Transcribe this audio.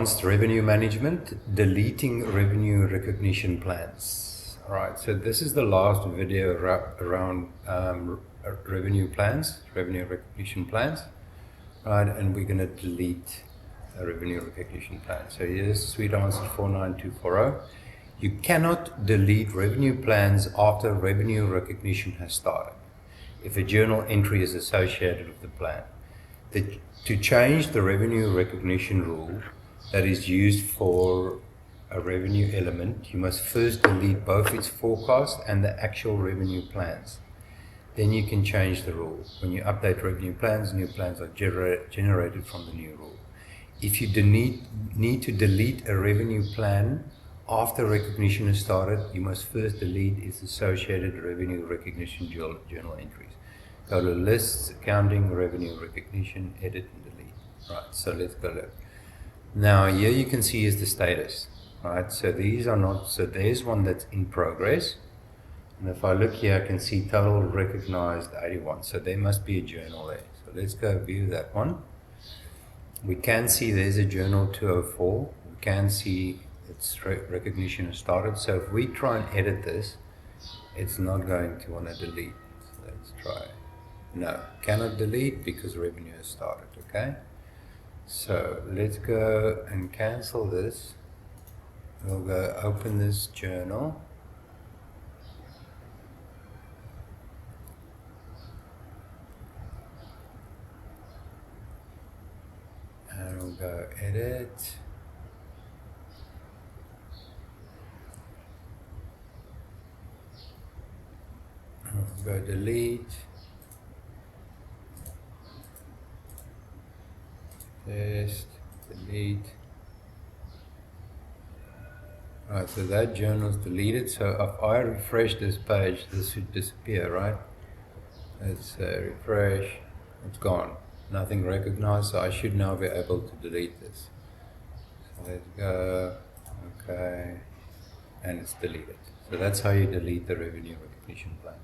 Advanced revenue management, deleting revenue recognition plans. All right, so this is the last video around revenue plans, revenue recognition plans, right? And we're going to delete a revenue recognition plan. So here's Suite Answer 49240. You cannot delete revenue plans after revenue recognition has started if a journal entry is associated with the plan. To change the revenue recognition rule that is used for a revenue element, you must first delete both its forecast and the actual revenue plans. Then you can change the rule. When you update revenue plans, new plans are generated from the new rule. If you need to delete a revenue plan after recognition has started, you must first delete its associated revenue recognition journal entries. Go to Lists, Accounting, Revenue Recognition, Edit and Delete. Right, so let's go look. Now here you can see is the status. Right, so these are not, so there's one that's in progress. And if I look here, I can see total recognized 81. So there must be a journal there. So let's go view that one. We can see there's a journal 204. We can see its recognition has started. So if we try and edit this, it's not going to want to delete. So let's try. No, cannot delete because revenue has started, okay? So let's go and cancel this. We'll go open this journal. And we'll go edit. We'll go delete. Test, delete. Right, so that journal is deleted. So if I refresh this page, this should disappear, right? Let's refresh. It's gone. Nothing recognized, so I should now be able to delete this. So let's go. Okay. And it's deleted. So that's how you delete the revenue recognition plan.